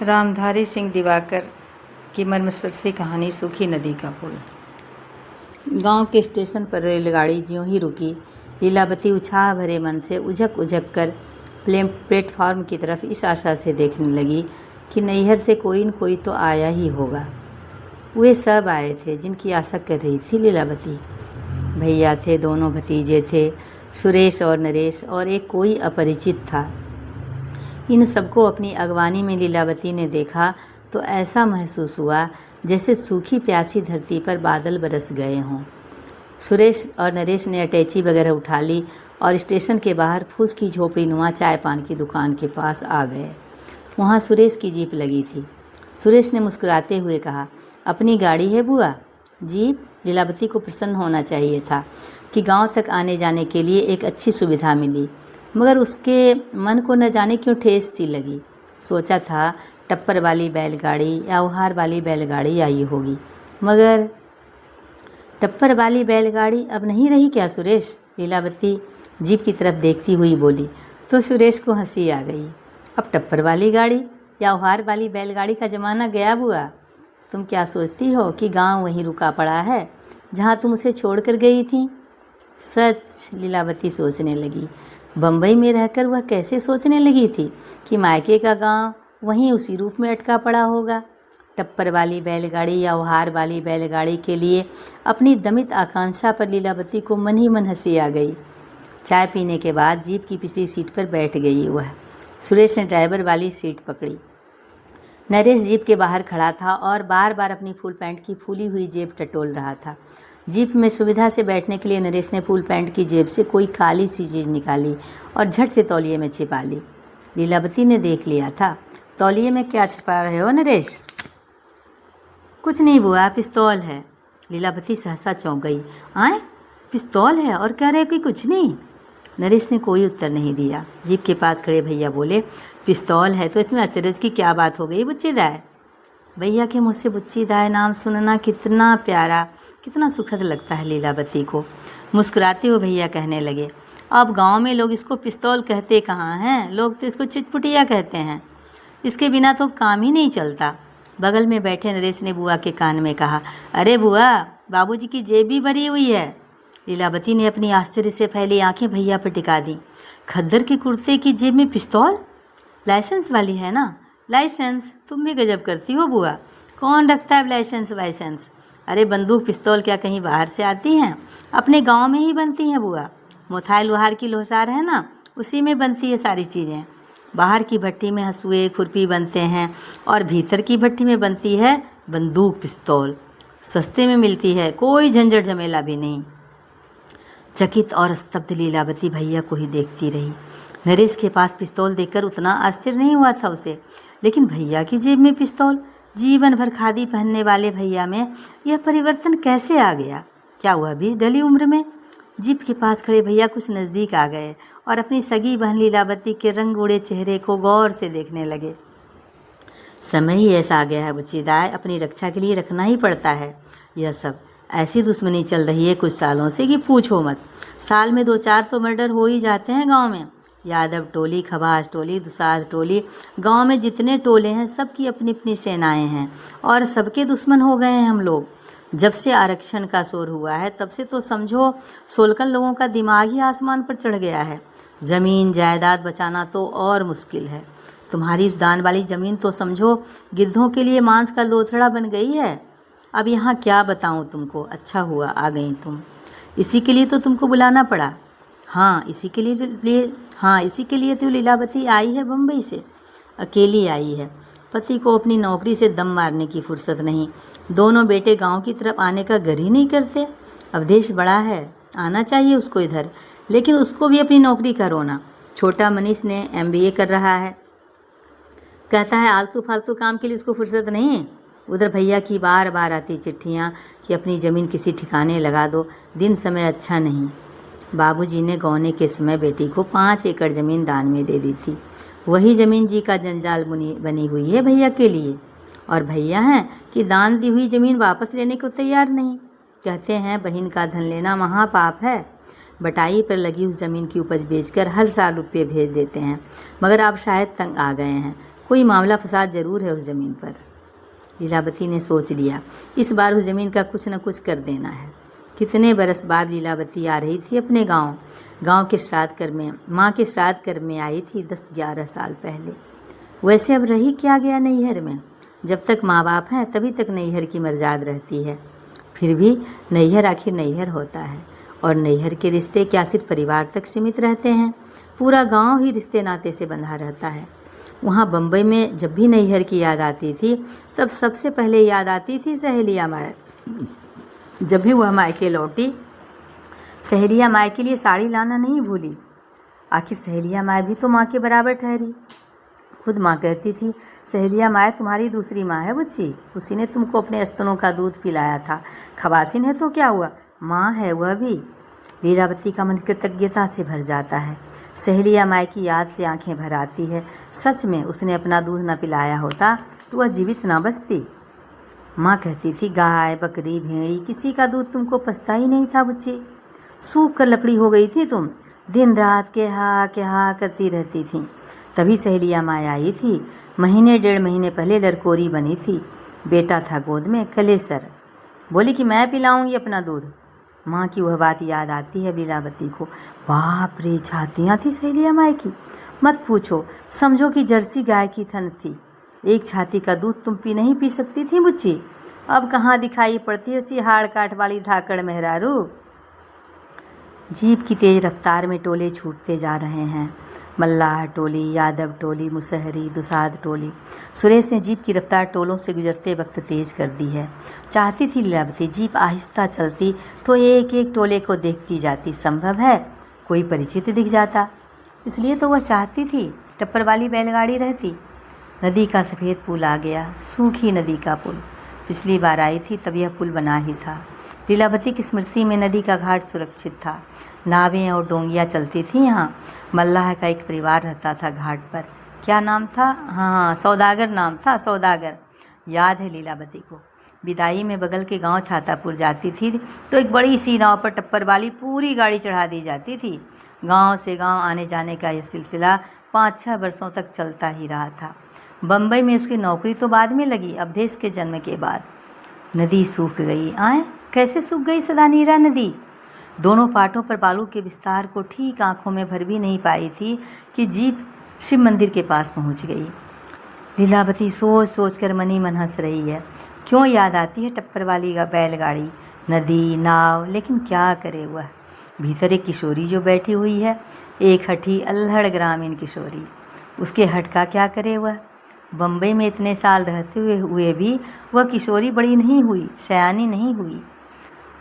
रामधारी सिंह दिवाकर की मर्मस्पर्शी कहानी सूखी नदी का पुल। गांव के स्टेशन पर रेलगाड़ी ज्यों ही रुकी, लीलावती उत्साह भरे मन से उझक उझक कर प्लेटफॉर्म की तरफ इस आशा से देखने लगी कि नैहर से कोई न कोई तो आया ही होगा। वे सब आए थे जिनकी आशा कर रही थी लीलावती। भैया थे, दोनों भतीजे थे, सुरेश और नरेश, और एक कोई अपरिचित था। इन सबको अपनी अगवानी में लीलावती ने देखा तो ऐसा महसूस हुआ जैसे सूखी प्यासी धरती पर बादल बरस गए हों। सुरेश और नरेश ने अटैची वगैरह उठा ली और स्टेशन के बाहर फूस की झोपड़ी नुमा चाय पान की दुकान के पास आ गए। वहाँ सुरेश की जीप लगी थी। सुरेश ने मुस्कुराते हुए कहा, अपनी गाड़ी है बुआ? जीप? लीलावती को प्रसन्न होना चाहिए था कि गांव तक आने जाने के लिए एक अच्छी सुविधा मिली, मगर उसके मन को न जाने क्यों ठेस सी लगी। सोचा था टप्पर वाली बैलगाड़ी या उहार वाली बैलगाड़ी आई होगी, मगर टप्पर वाली बैलगाड़ी अब नहीं रही क्या सुरेश? लीलावती जीप की तरफ देखती हुई बोली तो सुरेश को हंसी आ गई। अब टप्पर वाली गाड़ी या उहार वाली बैलगाड़ी का ज़माना गया बुआ। तुम क्या सोचती हो कि गांव वहीं रुका पड़ा है जहां तुम उसे छोड़कर गई थी? सच, लीलावती सोचने लगी। बम्बई में रहकर वह कैसे सोचने लगी थी कि मायके का गांव वहीं उसी रूप में अटका पड़ा होगा। टप्पर वाली बैलगाड़ी या उहार वाली बैलगाड़ी के लिए अपनी दमित आकांक्षा पर लीलावती को मन ही मन हंसी आ गई। चाय पीने के बाद जीप की पिछली सीट पर बैठ गई वह। सुरेश ने ड्राइवर वाली सीट पकड़ी। नरेश जीप के बाहर खड़ा था और बार बार अपनी फुल पैंट की फूली हुई जेब टटोल रहा था। जीप में सुविधा से बैठने के लिए नरेश ने फुल पैंट की जेब से कोई काली सी चीज़ निकाली और झट से तौलिए में छिपा ली। लीलावती ने देख लिया था। तौलिए में क्या छिपा रहे हो नरेश? कुछ नहीं बुआ, पिस्तौल है। लीलावती सहसा चौंक गई। आए, पिस्तौल है और कह रहे कि कुछ नहीं? नरेश ने कोई उत्तर नहीं दिया। जीप के पास खड़े भैया बोले, पिस्तौल है तो इसमें अचरज की क्या बात हो गई बुच्ची दाई? भैया के मुँह से बुच्ची दाई नाम सुनना कितना प्यारा, कितना सुखद लगता है लीलावती को। मुस्कुराते हुए भैया कहने लगे, अब गांव में लोग इसको पिस्तौल कहते कहाँ हैं, लोग तो इसको चिटपुटिया कहते हैं। इसके बिना तो काम ही नहीं चलता। बगल में बैठे नरेश ने बुआ के कान में कहा, अरे बुआ, बाबूजी की जेब भी भरी हुई है। लीलावती ने अपनी आश्चर्य से फैली आंखें भैया पर टिका दी। खद्दर के कुर्ते की जेब में पिस्तौल? लाइसेंस वाली है ना? लाइसेंस? तुम भी गजब करती हो बुआ। कौन रखता है लाइसेंस वाइसेंस? अरे बंदूक पिस्तौल क्या कहीं बाहर से आती हैं? अपने गांव में ही बनती हैं बुआ। मोथाई लोहार की लोसार है ना, उसी में बनती है सारी चीज़ें। बाहर की भट्टी में हंसुए खुरपी बनते हैं और भीतर की भट्टी में बनती है बंदूक पिस्तौल। सस्ते में मिलती है, कोई झंझट झमेला भी नहीं। चकित और स्तब्ध लीलावती भैया को ही देखती रही। नरेश के पास पिस्तौल देखकर उतना आश्चर्य नहीं हुआ था उसे, लेकिन भैया की जेब में पिस्तौल? जीवन भर खादी पहनने वाले भैया में यह परिवर्तन कैसे आ गया? क्या हुआ बीच ढली उम्र में? जीप के पास खड़े भैया कुछ नज़दीक आ गए और अपनी सगी बहन लीलावती के रंग उड़े चेहरे को गौर से देखने लगे। समय ही ऐसा आ गया है बुच्ची दाई, अपनी रक्षा के लिए रखना ही पड़ता है यह सब। ऐसी दुश्मनी चल रही है कुछ सालों से कि पूछो मत। साल में 2-4 तो मर्डर हो ही जाते हैं गांव में। यादव टोली, खबास टोली, दुसाध टोली, गांव में जितने टोले हैं सबकी अपनी अपनी सेनाएं हैं और सबके दुश्मन हो गए हैं हम लोग। जब से आरक्षण का शोर हुआ है तब से तो समझो सोलकन लोगों का दिमाग ही आसमान पर चढ़ गया है। ज़मीन जायदाद बचाना तो और मुश्किल है। तुम्हारी उस दान वाली ज़मीन तो समझो गिद्धों के लिए मांस का लोथड़ा बन गई है। अब यहाँ क्या बताऊँ तुमको, अच्छा हुआ आ गई तुम। इसी के लिए तो तुमको बुलाना पड़ा। हाँ, इसी के लिए तो लीलावती आई है बम्बई से। अकेली आई है। पति को अपनी नौकरी से दम मारने की फुर्सत नहीं। दोनों बेटे गांव की तरफ आने का गर ही नहीं करते। अब देश बड़ा है, आना चाहिए उसको इधर, लेकिन उसको भी अपनी नौकरी का रोना। छोटा मनीष ने MBA कर रहा है, कहता है आलतू फालतू काम के लिए उसको फुर्सत नहीं। उधर भैया की बार बार आती चिट्ठियाँ कि अपनी ज़मीन किसी ठिकाने लगा दो, दिन समय अच्छा नहीं। बाबूजी ने गौने के समय बेटी को 5 एकड़ ज़मीन दान में दे दी थी। वही ज़मीन जी का जंजाल बनी हुई है भैया के लिए। और भैया हैं कि दान दी हुई ज़मीन वापस लेने को तैयार नहीं। कहते हैं बहन का धन लेना महापाप है। बटाई पर लगी उस ज़मीन की उपज बेचकर हर साल रुपये भेज देते हैं, मगर अब शायद तंग आ गए हैं। कोई मामला फसाद जरूर है उस ज़मीन पर। लीलावती ने सोच लिया, इस बार उस ज़मीन का कुछ न कुछ कर देना है। कितने बरस बाद लीलावती आ रही थी अपने गांव के श्राद्ध कर्म में। माँ के श्राद्ध कर्म में आई थी 10-11 साल पहले। वैसे अब रही क्या गया नैहर में। जब तक माँ बाप हैं तभी तक नैहर की मर्यादा रहती है। फिर भी नैहर आखिर नैहर होता है, और नैहर के रिश्ते क्या सिर्फ परिवार तक सीमित रहते हैं, पूरा गांव ही रिश्ते नाते से बंधा रहता है। वहाँ बम्बई में जब भी नैहर की याद आती थी तब सबसे पहले याद आती थी सहेलिया माए। जब भी वह मायके लौटी, सहेलिया माए के लिए साड़ी लाना नहीं भूली। आखिर सहेलिया माए भी तो माँ के बराबर ठहरी। खुद माँ कहती थी, सहेलिया माए तुम्हारी दूसरी माँ है बुच्ची, उसी ने तुमको अपने स्तनों का दूध पिलाया था। खवासिन है तो क्या हुआ, माँ है वह भी। लीलावती का मन कृतज्ञता से भर जाता है। सहेलिया माए की याद से आंखें भर आती है। सच में उसने अपना दूध न पिलाया होता तो वह जीवित न बचती। माँ कहती थी, गाय बकरी भेड़ी किसी का दूध तुमको पछता ही नहीं था बुच्ची। सूख कर लकड़ी हो गई थी तुम, दिन रात के हा करती रहती थी। तभी सहेलिया माँ आई थी। महीने 1.5 महीने पहले लड़कोरी बनी थी, बेटा था गोद में कलेसर। बोली कि मैं पिलाऊंगी अपना दूध। माँ की वह बात याद आती है लीलावती को। बाप रे, छातियाँ थी सहेलिया माँ की, मत पूछो। समझो कि जर्सी गाय की थन थी। एक छाती का दूध तुम नहीं पी सकती थी बुच्ची। अब कहाँ दिखाई पड़ती उसी हाड़ काट वाली धाकड़ मेहरारू। जीप की तेज रफ्तार में टोले छूटते जा रहे हैं। मल्लाह टोली, यादव टोली, मुसहरी, दुसाद टोली। सुरेश ने जीप की रफ्तार टोलों से गुजरते वक्त तेज कर दी है। चाहती थी लीलावती जीप आहिस्ता चलती तो एक एक टोले को देखती जाती। संभव है कोई परिचित दिख जाता, इसलिए तो वह चाहती थी टप्पर वाली बैलगाड़ी रहती। नदी का सफ़ेद पुल आ गया, सूखी नदी का पुल। पिछली बार आई थी तब यह पुल बना ही था। लीलावती की स्मृति में नदी का घाट सुरक्षित था। नावें और डोंगियाँ चलती थी यहाँ। मल्लाह का एक परिवार रहता था घाट पर। क्या नाम था? हाँ, सौदागर नाम था, सौदागर। याद है लीलावती को। विदाई में बगल के गांव छातापुर जाती थी तो एक बड़ी सी नाव पर टप्पर वाली पूरी गाड़ी चढ़ा दी जाती थी। गांव से गांव आने जाने का यह सिलसिला 5-6 वर्षों तक चलता ही रहा था। बम्बई में उसकी नौकरी तो बाद में लगी, अवधेश के जन्म के बाद। नदी सूख गई। कैसे सूख गई सदा नीरा नदी? दोनों पाटों पर बालू के विस्तार को ठीक आंखों में भर भी नहीं पाई थी कि जीप शिव मंदिर के पास पहुंच गई। लीलावती सोच सोच कर मन ही मन हंस रही है। क्यों याद आती है टप्पर वाली बैलगाड़ी, नदी, नाव, लेकिन क्या करे वह। भीतर एक किशोरी जो बैठी हुई है, एक हठी अल्हड़ ग्रामीण किशोरी। उसके हट का क्या करे वह। बम्बई में इतने साल रहते हुए भी वह किशोरी बड़ी नहीं हुई, सयानी नहीं हुई।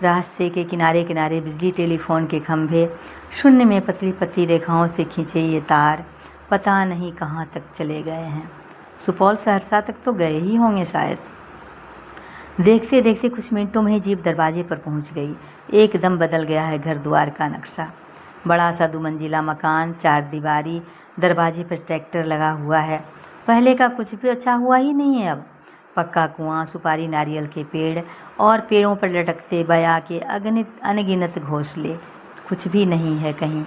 रास्ते के किनारे किनारे बिजली टेलीफोन के खंभे, शून्य में पतली पतली रेखाओं से खींचे ये तार पता नहीं कहाँ तक चले गए हैं। सुपौल सहरसा तक तो गए ही होंगे शायद। देखते देखते कुछ मिनटों में ही जीप दरवाजे पर पहुंच गई। एकदम बदल गया है घर द्वार का नक्शा। बड़ा सा 2 मंजिला मकान, 4 दीवारी, दरवाजे पर ट्रैक्टर लगा हुआ है। पहले का कुछ भी अच्छा हुआ ही नहीं है अब। पक्का कुआं, सुपारी नारियल के पेड़ और पेड़ों पर लटकते बया के अनगिनत घोंसले, कुछ भी नहीं है कहीं।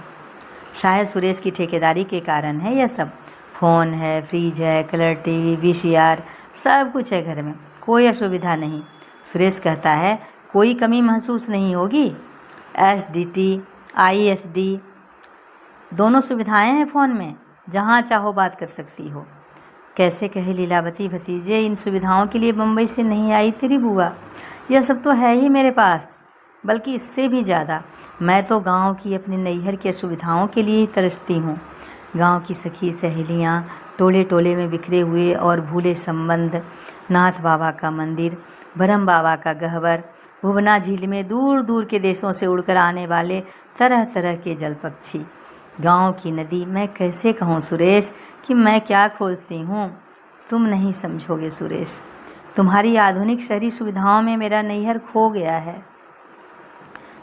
शायद सुरेश की ठेकेदारी के कारण है यह सब। फ़ोन है, फ्रिज है, कलर टीवी, VCR, सब कुछ है घर में, कोई असुविधा नहीं। सुरेश कहता है कोई कमी महसूस नहीं होगी। SDT, ISD दोनों सुविधाएं हैं फ़ोन में, जहाँ चाहो बात कर सकती हो। कैसे कहे लीलावती, भतीजे इन सुविधाओं के लिए बम्बई से नहीं आई तेरी बुआ। यह सब तो है ही मेरे पास, बल्कि इससे भी ज़्यादा। मैं तो गांव की अपने नैहर की सुविधाओं के लिए ही तरसती हूँ। गांव की सखी सहेलियाँ, टोले टोले में बिखरे हुए और भूले संबंध, नाथ बाबा का मंदिर, भरम बाबा का गहवर, भुवना झील में दूर दूर के देशों से उड़कर आने वाले तरह तरह के जल पक्षी, गांव की नदी। मैं कैसे कहूँ सुरेश कि मैं क्या खोजती हूँ। तुम नहीं समझोगे सुरेश, तुम्हारी आधुनिक शहरी सुविधाओं में मेरा नैहर खो गया है।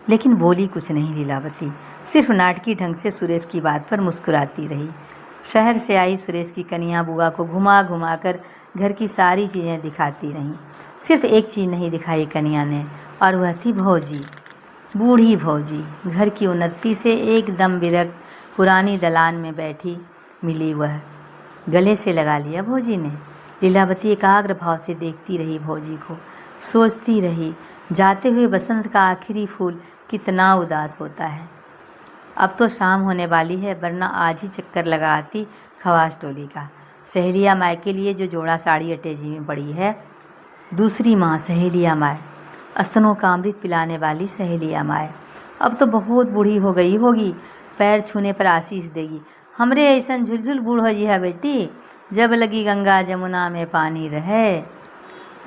लेकिन बोली कुछ नहीं लीलावती, सिर्फ नाटकी ढंग से सुरेश की बात पर मुस्कुराती रही। शहर से आई सुरेश की कन्या बुआ को घुमा घुमा कर घर की सारी चीज़ें दिखाती रहीं। सिर्फ एक चीज़ नहीं दिखाई कन्या ने, और वह थी भौजी, बूढ़ी भौजी। घर की उन्नति से एकदम विरक्त पुरानी दलान में बैठी मिली वह। गले से लगा लिया भौजी ने। लीलावती एकाग्र भाव से देखती रही भौजी को, सोचती रही, जाते हुए बसंत का आखिरी फूल कितना उदास होता है। अब तो शाम होने वाली है, वरना आज ही चक्कर लगा आती खवास टोली का। सहेलिया माए के लिए जो जोड़ा साड़ी अटैची में पड़ी है, दूसरी माँ सहेलिया माए, स्तनों का अमृत पिलाने वाली सहेलिया माए, अब तो बहुत बूढ़ी हो गई होगी, पैर छूने पर आशीष देगी। हमरे ऐसन झुलझुल बूढ़ हो जी है बेटी, जब लगी गंगा जमुना में पानी रहे।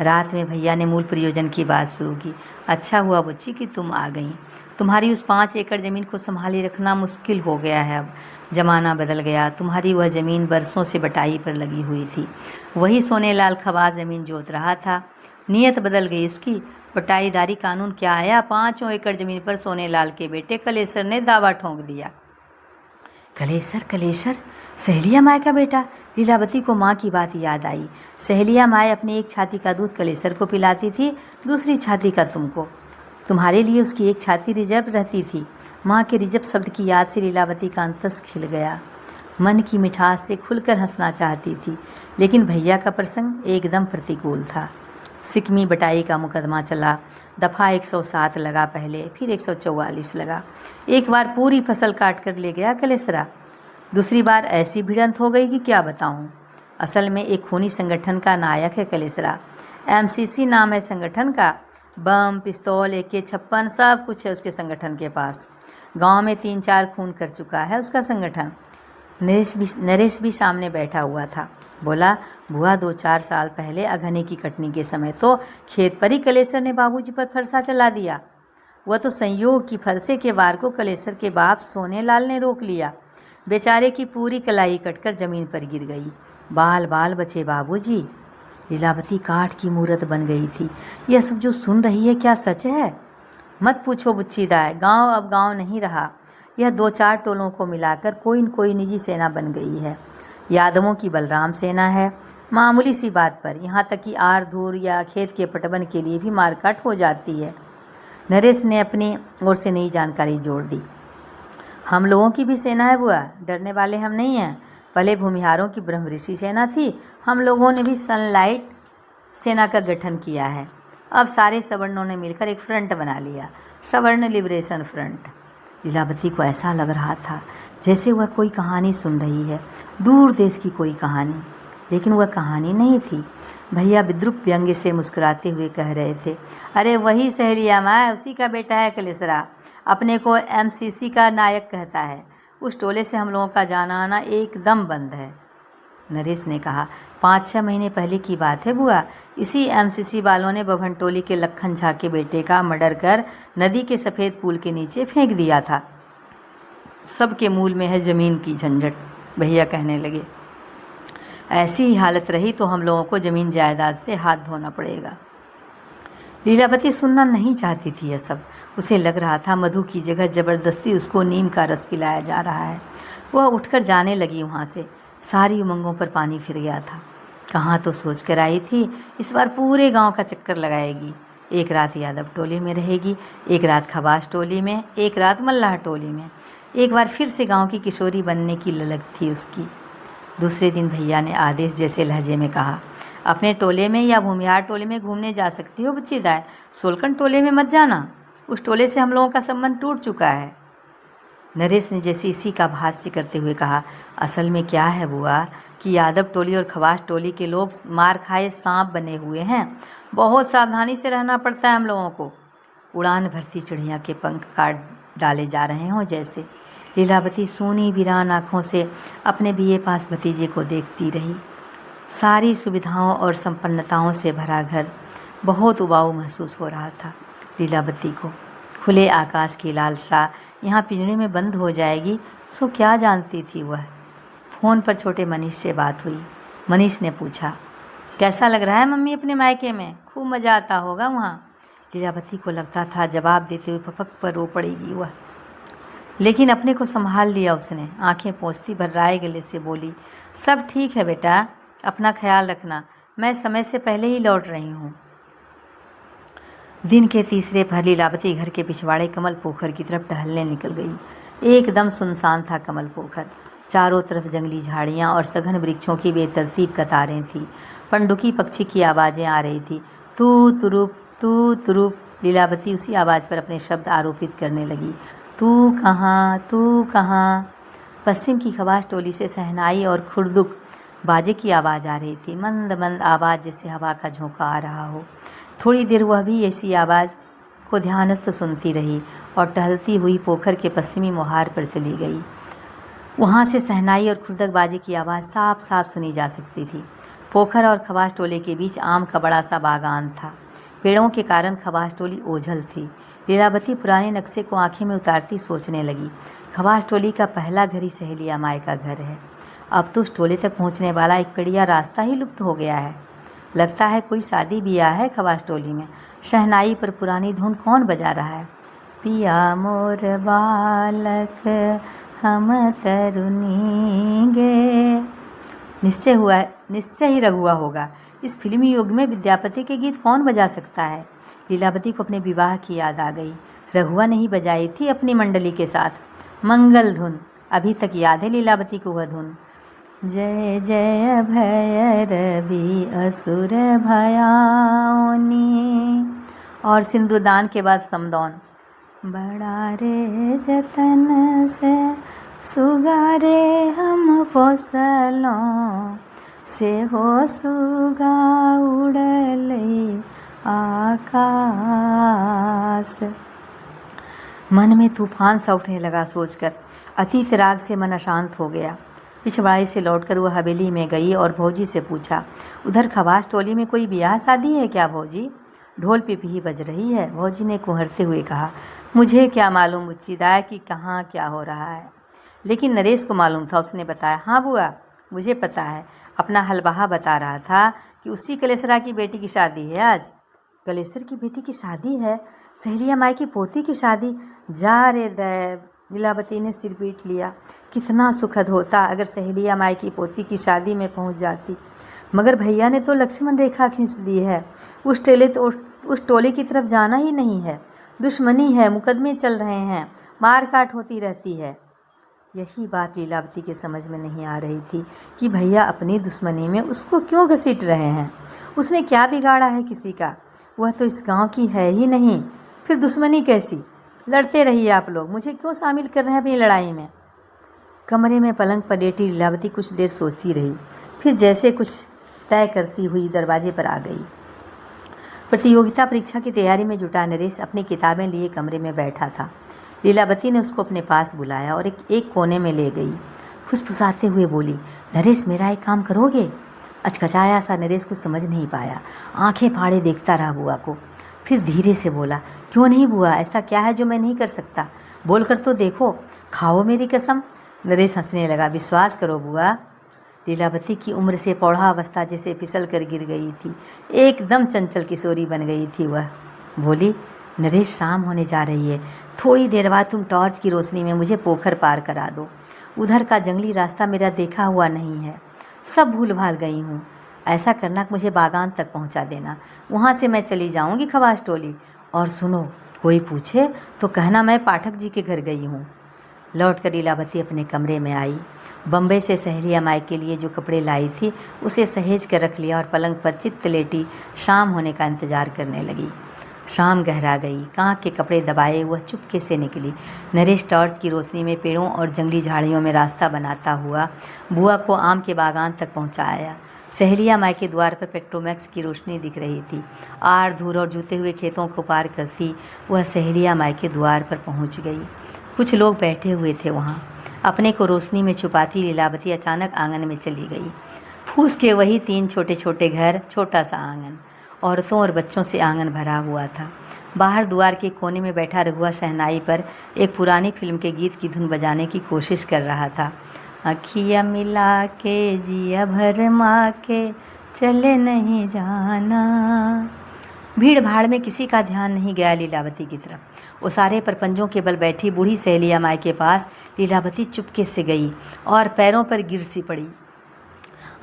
रात में भैया ने मूल प्रयोजन की बात शुरू की। अच्छा हुआ बच्ची कि तुम आ गई। तुम्हारी उस 5 एकड़ ज़मीन को संभाले रखना मुश्किल हो गया है। अब ज़माना बदल गया। तुम्हारी वह ज़मीन बरसों से बटाई पर लगी हुई थी। वही सोनेलाल खवास ज़मीन जोत रहा था। नीयत बदल गई उसकी। बटाईदारी कानून क्या आया, 5 एकड़ ज़मीन पर सोनेलाल के बेटे कलेसर ने दावा ठोंक दिया। कलेसर सहेलिया माए का बेटा। लीलावती को माँ की बात याद आई। सहेलिया माए अपनी एक छाती का दूध कलेसर को पिलाती थी, दूसरी छाती का तुमको। तुम्हारे लिए उसकी एक छाती रिजर्व रहती थी। माँ के रिजर्व शब्द की याद से लीलावती का अंतस खिल गया। मन की मिठास से खुलकर हंसना चाहती थी, लेकिन भैया का प्रसंग एकदम प्रतिकूल था। सिकमी बटाई का मुकदमा चला। दफ़ा 107 लगा पहले, फिर 144 लगा। एक बार पूरी फसल काट कर ले गया कलेसरा। दूसरी बार ऐसी भिड़ंत हो गई कि क्या बताऊं। असल में एक खूनी संगठन का नायक है कलेसरा। MCC नाम है संगठन का। बम, पिस्तौल, AK-56 सब कुछ है उसके संगठन के पास। गांव में 3-4 खून कर चुका है उसका संगठन। नरेश भी सामने बैठा हुआ था। बोला, बुआ 2-4 साल पहले अघने की कटनी के समय तो खेत पर ही कलेसर ने बाबूजी पर फरसा चला दिया। वह तो संयोग की फरसे के वार को कलेसर के बाप सोनेलाल ने रोक लिया। बेचारे की पूरी कलाई कटकर ज़मीन पर गिर गई। बाल बाल बचे बाबूजी। लीलावती काठ की मूरत बन गई थी। यह सब जो सुन रही है क्या सच है? मत पूछो बुच्चीदाय, गांव अब गांव नहीं रहा। यह 2-4 टोलों को मिलाकर कोई न कोई निजी सेना बन गई है। यादवों की बलराम सेना है। मामूली सी बात पर, यहाँ तक कि आर धूर या खेत के पटवन के लिए भी मारकाट हो जाती है। नरेश ने अपनी ओर से नई जानकारी जोड़ दी। हम लोगों की भी सेना है बुआ, डरने वाले हम नहीं हैं। पहले भूमिहारों की ब्रह्मऋषि सेना थी, हम लोगों ने भी सनलाइट सेना का गठन किया है। अब सारे सवर्णों ने मिलकर एक फ्रंट बना लिया, सवर्ण लिबरेशन फ्रंट। लीलावती को ऐसा लग रहा था जैसे वह कोई कहानी सुन रही है, दूर देश की कोई कहानी, लेकिन वह कहानी नहीं थी। भैया विद्रुप व्यंग्य से मुस्कुराते हुए कह रहे थे, अरे वही सहेलिया माँ, उसी का बेटा है कलेसरा। अपने को MCC का नायक कहता है। उस टोले से हम लोगों का जाना आना एकदम बंद है। नरेश ने कहा, 5-6 महीने पहले की बात है बुआ। इसी MCC वालों ने बभन टोली के लखन झा के बेटे का मर्डर कर नदी के सफ़ेद पुल के नीचे फेंक दिया था। सबके मूल में है ज़मीन की झंझट, भैया कहने लगे। ऐसी ही हालत रही तो हम लोगों को ज़मीन जायदाद से हाथ धोना पड़ेगा। लीलावती सुनना नहीं चाहती थी यह सब। उसे लग रहा था मधु की जगह ज़बरदस्ती उसको नीम का रस पिलाया जा रहा है। वह उठकर जाने लगी वहाँ से। सारी उमंगों पर पानी फिर गया था। कहाँ तो सोच कर आई थी इस बार पूरे गांव का चक्कर लगाएगी। एक रात यादव टोली में रहेगी, एक रात खवास टोली में, एक रात मल्लाह टोली में। एक बार फिर से गांव की किशोरी बनने की ललक थी उसकी। दूसरे दिन भैया ने आदेश जैसे लहजे में कहा, अपने टोले में या भूमिहार टोले में घूमने जा सकती हो बच्चीदाय, सोलकन टोले में मत जाना। उस टोले से हम लोगों का संबंध टूट चुका है। नरेश ने जैसे इसी का भाष्य करते हुए कहा, असल में क्या है बुआ कि यादव टोली और खवास टोली के लोग मार खाए सांप बने हुए हैं। बहुत सावधानी से रहना पड़ता है हम लोगों को। उड़ान भरती चिड़िया के पंख काट डाले जा रहे हों जैसे। लीलावती सूनी वीरान आँखों से अपने BA पास भतीजे को देखती रही। सारी सुविधाओं और संपन्नताओं से भरा घर बहुत उबाऊ महसूस हो रहा था लीलावती को। खुले आकाश की लालसा यहाँ पिंजरे में बंद हो जाएगी, सो क्या जानती थी वह। फ़ोन पर छोटे मनीष से बात हुई। मनीष ने पूछा, कैसा लग रहा है मम्मी अपने मायके में? खूब मज़ा आता होगा वहाँ। लीलावती को लगता था जवाब देते हुए पपक पर रो पड़ेगी वह, लेकिन अपने को संभाल लिया उसने। आंखें पोंछती भर्राए गले से बोली, सब ठीक है बेटा, अपना ख्याल रखना, मैं समय से पहले ही लौट रही हूँ। दिन के तीसरे पहर लीलावती घर के पिछवाड़े कमल पोखर की तरफ टहलने निकल गई। एकदम सुनसान था कमल पोखर। चारों तरफ जंगली झाड़ियाँ और सघन वृक्षों की बेतरतीब कतारें थीं। पंडुकी पक्षी की आवाज़ें आ रही थी, तू तुरुप। लीलावती उसी आवाज़ पर अपने शब्द आरोपित करने लगी, तू कहाँ। पश्चिम की खवास टोली से शहनाई और खुर्दुक बाजे की आवाज़ आ रही थी, मंद मंद आवाज़ जैसे हवा का झोंका आ रहा हो। थोड़ी देर वह भी ऐसी आवाज़ को ध्यानस्थ सुनती रही और टहलती हुई पोखर के पश्चिमी मोहार पर चली गई। वहाँ से शहनाई और खुर्दक बाजे की आवाज़ साफ साफ सुनी जा सकती थी। पोखर और खवास टोले के बीच आम का बड़ा सा बागान था। पेड़ों के कारण खवास टोली ओझल थी। लीलावती पुराने नक्शे को आंखें में उतारती सोचने लगी, खवास टोली का पहला घर ही सहेलिया माई का घर है। अब तो उस टोले तक पहुँचने वाला एक बढ़िया रास्ता ही लुप्त हो गया है। लगता है कोई शादी ब्याह है खवास टोली में। शहनाई पर पुरानी धुन कौन बजा रहा है? पिया मोर बालक हम तरुणी गे। निश्चय ही रघुआ होगा। इस फिल्मी युग में विद्यापति के गीत कौन बजा सकता है? लीलावती को अपने विवाह की याद आ गई। रघुआ ने ही बजाई थी अपनी मंडली के साथ मंगल धुन। अभी तक याद है लीलावती को वह धुन। जय जय भैरवी असुर भयाओनी। और सिंदूरदान के बाद समदौन। बड़ा रे जतन से सुगारे हम पोसलों, से हो सुगा उड़ले आकाश। मन में तूफान सा उठने लगा सोचकर। अतीत राग से मन अशांत हो गया। पिछवाड़े से लौटकर वह हवेली में गई और भौजी से पूछा, उधर खवास टोली में कोई ब्याह शादी है क्या भौजी? ढोल पिपही बज रही है। भौजी ने कुहरते हुए कहा, मुझे क्या मालूम बुच्चीदार कि कहाँ क्या हो रहा है, लेकिन नरेश को मालूम था। उसने बताया, हाँ बुआ मुझे पता है। अपना हलवाहा बता रहा था कि उसी कलेसरा की बेटी की शादी है आज। कलेसर की बेटी की शादी है? सहेलिया माई की पोती की शादी? जा रे दैव। लीलावती ने सिर पीट लिया। कितना सुखद होता अगर सहेलिया माई की पोती की शादी में पहुंच जाती। मगर भैया ने तो लक्ष्मण रेखा खींच दी है। उस टोले की तरफ जाना ही नहीं है। दुश्मनी है, मुकदमे चल रहे हैं, मार काट होती रहती है। यही बात लीलावती के समझ में नहीं आ रही थी कि भैया अपनी दुश्मनी में उसको क्यों घसीट रहे हैं। उसने क्या बिगाड़ा है किसी का? वह तो इस गांव की है ही नहीं, फिर दुश्मनी कैसी? लड़ते रहिए आप लोग, मुझे क्यों शामिल कर रहे हैं अपनी लड़ाई में? कमरे में पलंग पर लेटी लीलावती कुछ देर सोचती रही, फिर जैसे कुछ तय करती हुई दरवाजे पर आ गई। प्रतियोगिता परीक्षा की तैयारी में जुटा नरेश अपनी किताबें लिए कमरे में बैठा था। लीलावती ने उसको अपने पास बुलाया और एक कोने में ले गई। फुसफुसाते हुए बोली, नरेश मेरा एक काम करोगे? अचकचाया सा नरेश कुछ समझ नहीं पाया। आंखें फाड़े देखता रहा बुआ को। फिर धीरे से बोला, क्यों नहीं बुआ, ऐसा क्या है जो मैं नहीं कर सकता? बोल कर तो देखो, खाओ मेरी कसम। नरेश हंसने लगा, विश्वास करो बुआ। लीलावती की उम्र से पौढ़ा अवस्था जैसे फिसल कर गिर गई थी। एकदम चंचल किशोरी बन गई थी वह। बोली, नरेश शाम होने जा रही है, थोड़ी देर बाद तुम टॉर्च की रोशनी में मुझे पोखर पार करा दो। उधर का जंगली रास्ता मेरा देखा हुआ नहीं है, सब भूल भाल गई हूँ। ऐसा करना कि मुझे बागान तक पहुँचा देना, वहाँ से मैं चली जाऊँगी खवास टोली। और सुनो, कोई पूछे तो कहना मैं पाठक जी के घर गई हूँ। लौट कर लीलावती अपने कमरे में आई। बम्बई से सहेलिया माई के लिए जो कपड़े लाई थी उसे सहेज कर रख लिया और पलंग पर चित्त लेटी शाम होने का इंतज़ार करने लगी। शाम गहरा गई। कांख के कपड़े दबाए वह चुपके से निकली। नरेश टॉर्च की रोशनी में पेड़ों और जंगली झाड़ियों में रास्ता बनाता हुआ बुआ को आम के बागान तक पहुंचाया। सहेलिया माई के द्वार पर पेट्रोमैक्स की रोशनी दिख रही थी। आड़ धूल और जूते हुए खेतों को पार करती वह सहेलिया माई के द्वार पर पहुंच गई। कुछ लोग बैठे हुए थे वहाँ। अपने को रोशनी में छुपाती लीलावती अचानक आंगन में चली गई। फूस के वही 3 छोटे छोटे घर, छोटा सा आंगन, औरतों और बच्चों से आंगन भरा हुआ था। बाहर द्वार के कोने में बैठा रघुआ शहनाई पर एक पुरानी फिल्म के गीत की धुन बजाने की कोशिश कर रहा था। अखियाँ मिला के जिया भर माँ के चले नहीं जाना। भीड़ भाड़ में किसी का ध्यान नहीं गया लीलावती की तरफ। वो सारे परपंजों के बल बैठी बूढ़ी सहेलिया माई के पास लीलावती चुपके से गई और पैरों पर गिर सी पड़ी।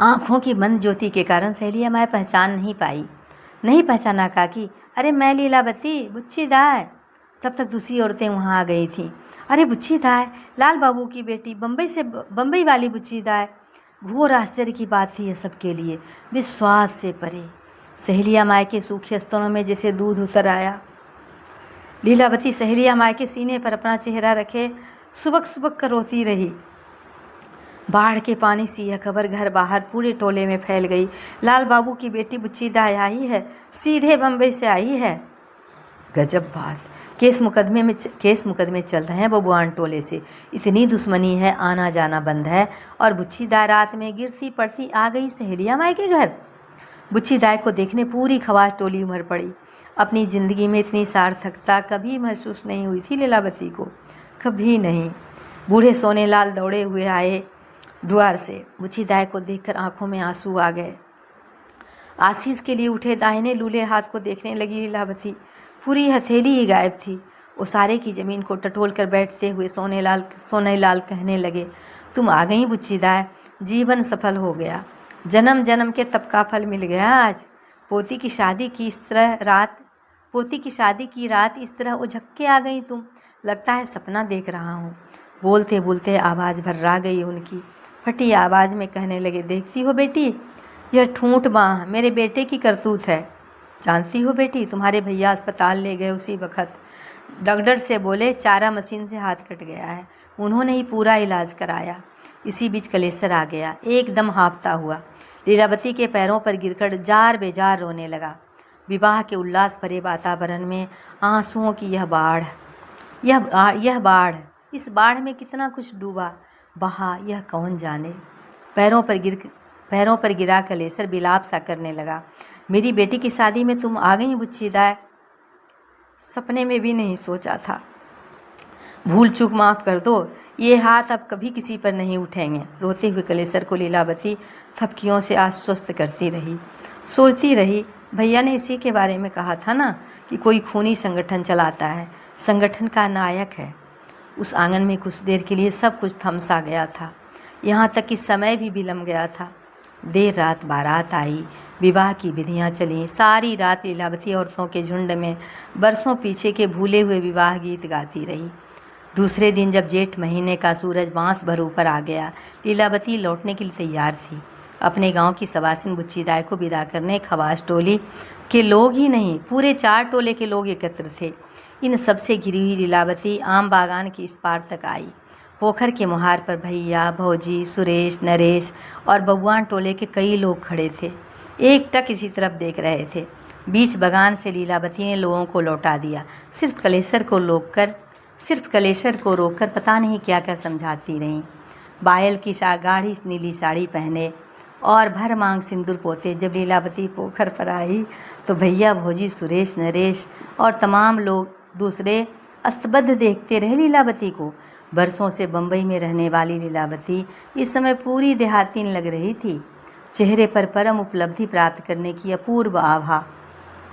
आँखों की मंद ज्योति के कारण सहेलिया माई पहचान नहीं पाई। नहीं पहचाना काकी, अरे मैं लीलावती, बुच्ची दाय। तब तक दूसरी औरतें वहाँ आ गई थीं। अरे बुच्ची दाई, लाल बाबू की बेटी, बम्बई वाली बुच्ची दाई। घोर आश्चर्य की बात थी यह सबके लिए, विश्वास से परे। सहेलिया माई के सूखे स्तनों में जैसे दूध उतर आया। लीलावती सहेलिया माई के सीने पर अपना चेहरा रखे सुबक सुबक कर रोती रही। बाढ़ के पानी से यह खबर घर बाहर पूरे टोले में फैल गई। लाल बाबू की बेटी बुच्ची दाई आई है, सीधे बम्बई से आई है। गजब बात, केस मुकदमे चल रहे हैं बबुआन टोले से। इतनी दुश्मनी है, आना जाना बंद है, और बुच्ची दाई रात में गिरती पड़ती आ गई सहेलिया माई के घर। बुच्ची दाई को देखने पूरी खवास टोली उमड़ पड़ी। अपनी ज़िंदगी में इतनी सार्थकता कभी महसूस नहीं हुई थी लीलावती को, कभी नहीं। बूढ़े सोनेलाल दौड़े हुए आए द्वार से। बुच्ची दाई को देखकर आंखों में आंसू आ गए। आशीष के लिए उठे दाहिने लूले हाथ को देखने लगी लीलावती। पूरी हथेली ही गायब थी। उसारे की ज़मीन को टटोल कर बैठते हुए सोनेलाल कहने लगे, तुम आ गई बुच्ची दाई, जीवन सफल हो गया, जन्म जन्म के तप का फल मिल गया आज। पोती की शादी की रात इस तरह उझक के आ गई तुम, लगता है सपना देख रहा हूँ। बोलते बोलते आवाज़ भर्रा गई उनकी। फटी आवाज़ में कहने लगे, देखती हो बेटी, यह ठूंठ बाँह मेरे बेटे की करतूत है। जानती हो बेटी, तुम्हारे भैया अस्पताल ले गए उसी वक्त। डॉक्टर से बोले चारा मशीन से हाथ कट गया है, उन्होंने ही पूरा इलाज कराया। इसी बीच कलेसर आ गया, एकदम हाँफता हुआ लीलावती के पैरों पर गिरकर जार बेजार रोने लगा। विवाह के उल्लास भरे वातावरण में आंसुओं की यह बाढ़, इस बाढ़ में कितना कुछ डूबा बहा यह कौन जाने। पैरों पर गिरा कलेसर बिलाप सा करने लगा। मेरी बेटी की शादी में तुम आ गई बुच्ची दाई, सपने में भी नहीं सोचा था। भूल चूक माफ़ कर दो, ये हाथ अब कभी किसी पर नहीं उठेंगे। रोते हुए कलेसर को लीलावती थपकियों से आश्वस्त करती रही। सोचती रही, भैया ने इसी के बारे में कहा था ना कि कोई खूनी संगठन चलाता है, संगठन का नायक है। उस आंगन में कुछ देर के लिए सब कुछ थमसा गया था, यहाँ तक कि समय भी विलम गया था। देर रात बारात आई, विवाह की विधियाँ चलीं। सारी रात लीलावती औरतों के झुंड में बरसों पीछे के भूले हुए विवाह गीत गाती रही। दूसरे दिन जब जेठ महीने का सूरज बांस भर ऊपर आ गया, लीलावती लौटने के लिए तैयार थी। अपने गांव की सवासिन बुच्ची दाई को विदा करने खवास टोली के लोग ही नहीं, पूरे 4 टोले के लोग एकत्र थे। इन सबसे घिरी हुई लीलावती आम बागान के इस पार तक आई। पोखर के मुहार पर भैया, भौजी, सुरेश, नरेश और बबुआन टोले के कई लोग खड़े थे, एक टक इसी तरफ देख रहे थे। बीच बगान से लीलावती ने लोगों को लौटा दिया। सिर्फ कलेसर को रोककर पता नहीं क्या क्या समझाती रहीं। बायल की गाढ़ी नीली साड़ी पहने और भर मांग सिंदूर पोते जब लीलावती पोखर पर आई तो भैया, भौजी, सुरेश, नरेश और तमाम लोग दूसरे अस्तबद्ध देखते रहे लीलावती को। बरसों से बम्बई में रहने वाली लीलावती इस समय पूरी देहातीन लग रही थी, चेहरे पर परम उपलब्धि प्राप्त करने की अपूर्व आभा।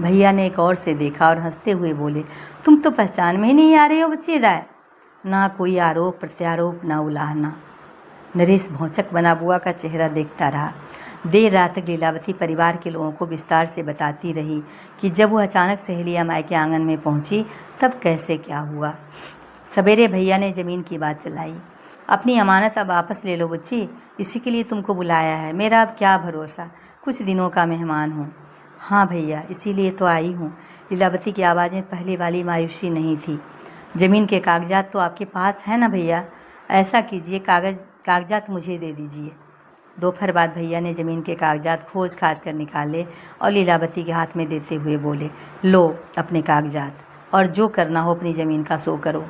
भैया ने एक और से देखा और हंसते हुए बोले, तुम तो पहचान में ही नहीं आ रही हो बुच्ची दाई। ना कोई आरोप प्रत्यारोप, ना उलाहना। नरेश भौचक बना बुआ का चेहरा देखता रहा। देर रात तक लीलावती परिवार के लोगों को विस्तार से बताती रही कि जब वो अचानक सहेलिया माई के आंगन में पहुंची तब कैसे क्या हुआ। सवेरे भैया ने ज़मीन की बात चलाई। अपनी अमानत अब वापस ले लो बुच्ची, इसी के लिए तुमको बुलाया है। मेरा अब क्या भरोसा, कुछ दिनों का मेहमान हूँ। हाँ भैया, इसीलिए तो आई हूँ। लीलावती की आवाज़ में पहले वाली मायूसी नहीं थी। ज़मीन के कागजात तो आपके पास है ना भैया, ऐसा कीजिए कागजात मुझे दे दीजिए। दोपहर बाद भैया ने ज़मीन के कागजात खोज खाज कर निकाले और लीलावती के हाथ में देते हुए बोले, लो अपने कागजात, और जो करना हो अपनी ज़मीन का सो करो।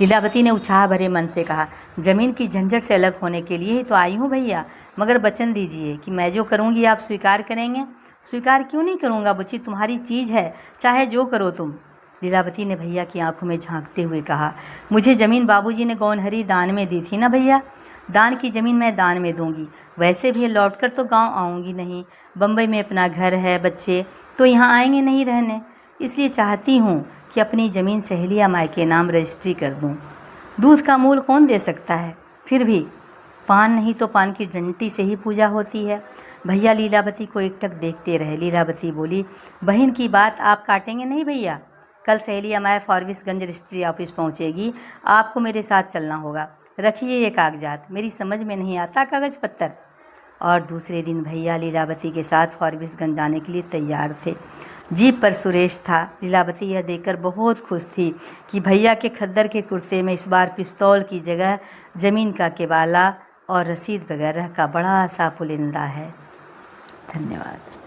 लीलावती ने उत्साह भरे मन से कहा, ज़मीन की झंझट से अलग होने के लिए ही तो आई हूँ भैया, मगर वचन दीजिए कि मैं जो करूँगी आप स्वीकार करेंगे। स्वीकार क्यों नहीं करूँगा बुच्ची, तुम्हारी चीज़ है, चाहे जो करो तुम। लीलावती ने भैया की आंखों में झांकते हुए कहा, मुझे ज़मीन बाबूजी ने गौनहरी दान में दी थी ना भैया, दान की ज़मीन मैं दान में दूंगी। वैसे भी लौट कर तो गांव आऊँगी नहीं, बम्बई में अपना घर है, बच्चे तो यहाँ आएंगे नहीं रहने, इसलिए चाहती हूँ कि अपनी ज़मीन सहेलिया माई के नाम रजिस्ट्री कर दूँ। दूध का मूल कौन दे सकता है, फिर भी पान नहीं तो पान की डंटी से ही पूजा होती है। भैया लीलावती को एकटक देखते रहे। लीलावती बोली, बहन की बात आप काटेंगे नहीं भैया, कल सहेली हमारे फॉरबिसगंज रजिस्ट्री ऑफिस पहुंचेगी, आपको मेरे साथ चलना होगा। रखिए ये कागजात, मेरी समझ में नहीं आता कागज़ पत्तर। और दूसरे दिन भैया लीलावती के साथ फॉरबिसगंज जाने के लिए तैयार थे। जीप पर सुरेश था। लीलावती यह देखकर बहुत खुश थी कि भैया के खद्दर के कुर्ते में इस बार पिस्तौल की जगह ज़मीन का केबाला और रसीद वगैरह का बड़ा सा पुलिंदा है। धन्यवाद।